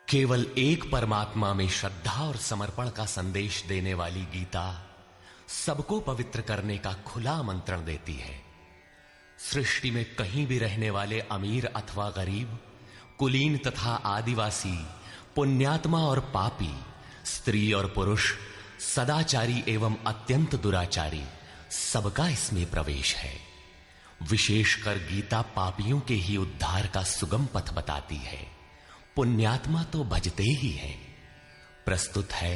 केवल एक परमात्मा में श्रद्धा और समर्पण का संदेश देने वाली गीता सबको पवित्र करने का खुला आमंत्रण देती है। सृष्टि में कहीं भी रहने वाले अमीर अथवा गरीब, कुलीन तथा आदिवासी, पुण्यात्मा और पापी, स्त्री और पुरुष, सदाचारी एवं अत्यंत दुराचारी, सबका इसमें प्रवेश है। विशेषकर गीता पापियों के ही उद्धार का सुगम पथ बताती है। पुण्यात्मा तो भजते ही हैं। प्रस्तुत है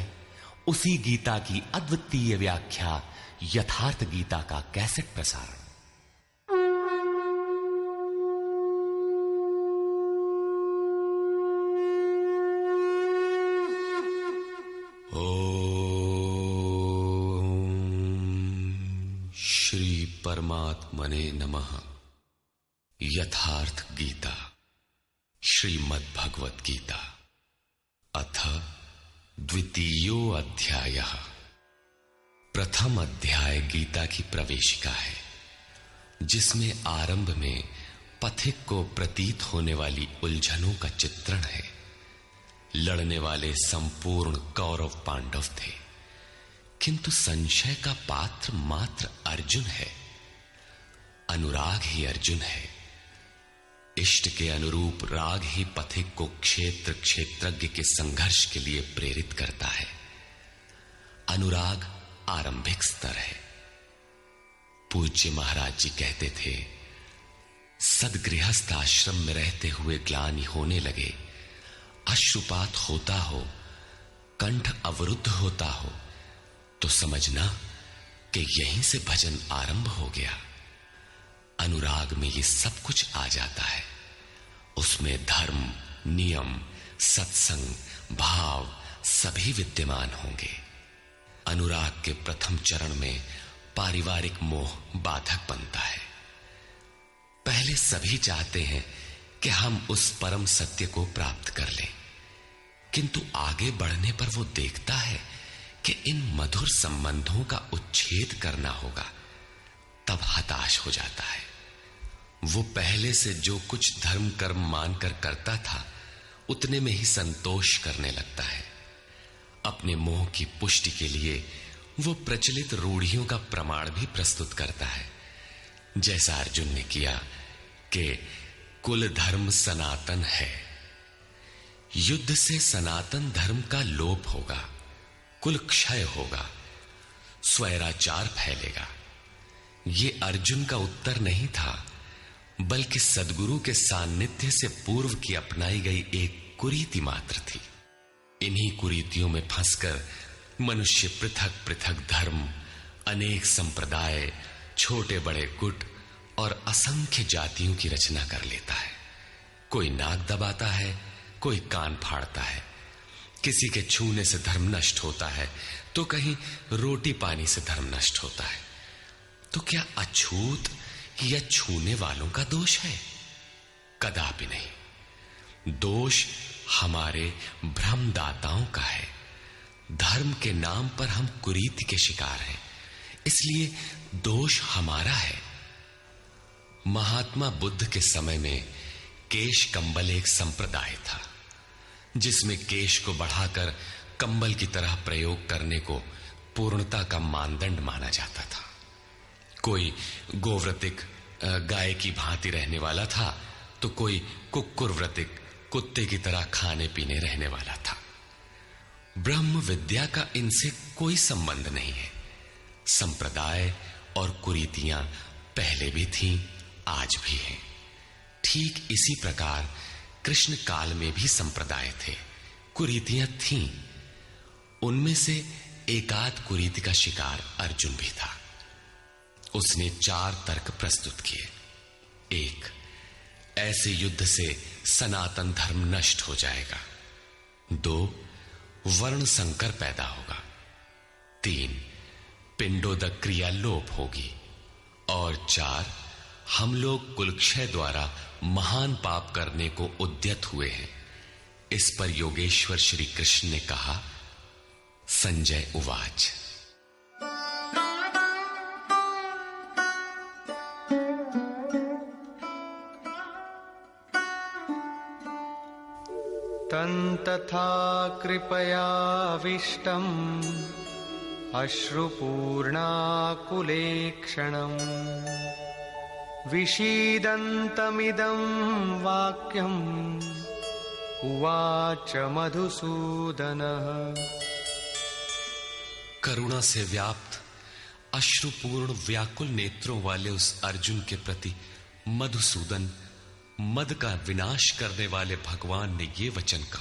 उसी गीता की अद्वितीय व्याख्या यथार्थ गीता का कैसेट प्रसारण। श्री परमात्मने नमः। यथार्थ गीता श्रीमद् भगवत गीता अथ द्वितीयो अध्यायः। प्रथम अध्याय गीता की प्रवेशिका है, जिसमें आरंभ में पथिक को प्रतीत होने वाली उलझनों का चित्रण है। लड़ने वाले संपूर्ण कौरव पांडव थे, किंतु संशय का पात्र मात्र अर्जुन है। अनुराग ही अर्जुन है। इष्ट के अनुरूप राग ही पथिक को क्षेत्र क्षेत्रज्ञ के संघर्ष के लिए प्रेरित करता है। अनुराग आरंभिक स्तर है। पूज्य महाराज जी कहते थे, सदगृहस्थ आश्रम में रहते हुए ग्लानि होने लगे, अश्रुपात होता हो, कंठ अवरुद्ध होता हो, तो समझना कि यहीं से भजन आरंभ हो गया। अनुराग में ये सब कुछ आ जाता है। उसमें धर्म, नियम, सत्संग, भाव सभी विद्यमान होंगे। अनुराग के प्रथम चरण में पारिवारिक मोह बाधक बनता है। पहले सभी चाहते हैं कि हम उस परम सत्य को प्राप्त कर लें, किंतु आगे बढ़ने पर वो देखता है कि इन मधुर संबंधों का उच्छेद करना होगा। तब हताश हो जाता है। वो पहले से जो कुछ धर्म कर्म मानकर करता था, उतने में ही संतोष करने लगता है। अपने मोह की पुष्टि के लिए वो प्रचलित रूढ़ियों का प्रमाण भी प्रस्तुत करता है, जैसा अर्जुन ने किया कि कुल धर्म सनातन है। युद्ध से सनातन धर्म का लोप होगा, कुल क्षय होगा, स्वैराचार फैलेगा। ये अर्जुन का उत्तर नहीं था, बल्कि सद्गुरु के सान्निध्य से पूर्व की अपनाई गई एक कुरीति मात्र थी। इन्हीं कुरीतियों में फंसकर मनुष्य पृथक पृथक धर्म, अनेक संप्रदाय, छोटे बड़े गुट और असंख्य जातियों की रचना कर लेता है। कोई नाक दबाता है, कोई कान फाड़ता है। किसी के छूने से धर्म नष्ट होता है, तो कहीं रोटी पानी से धर्म नष्ट होता है। तो क्या अछूत या छूने वालों का दोष है? कदापि नहीं। दोष हमारे भ्रमदाताओं का है। धर्म के नाम पर हम कुरीति के शिकार हैं, इसलिए दोष हमारा है। महात्मा बुद्ध के समय में केश कंबल एक संप्रदाय था, जिसमें केश को बढ़ाकर कंबल की तरह प्रयोग करने को पूर्णता का मानदंड माना जाता था। कोई गोव्रतिक गाय की भांति रहने वाला था, तो कोई कुक्कुरव्रतिक कुत्ते की तरह खाने पीने रहने वाला था। ब्रह्म विद्या का इनसे कोई संबंध नहीं है। संप्रदाय और कुरीतियां पहले भी थीं, आज भी हैं। ठीक इसी प्रकार कृष्ण काल में भी संप्रदाय थे, कुरीतियां थीं। उनमें से एकाध कुरीति का शिकार अर्जुन भी था। उसने 4 तर्क प्रस्तुत किए। 1, ऐसे युद्ध से सनातन धर्म नष्ट हो जाएगा। 2, वर्ण संकर पैदा होगा। 3, पिंडोदक क्रिया लोप होगी। और 4, हम लोग कुलक्षय द्वारा महान पाप करने को उद्यत हुए हैं। इस पर योगेश्वर श्री कृष्ण ने कहा, संजय उवाच। तन्तथा कृपयाविष्टम् अश्रुपूर्णाकुलेक्षणम् विषीदन्तमिदं वाक्यम् उवाच मधुसूदनः। करुणा से व्याप्त अश्रुपूर्ण व्याकुल नेत्रों वाले उस अर्जुन के प्रति मधुसूदन, मद का विनाश करने वाले भगवान ने ये वचन कहा।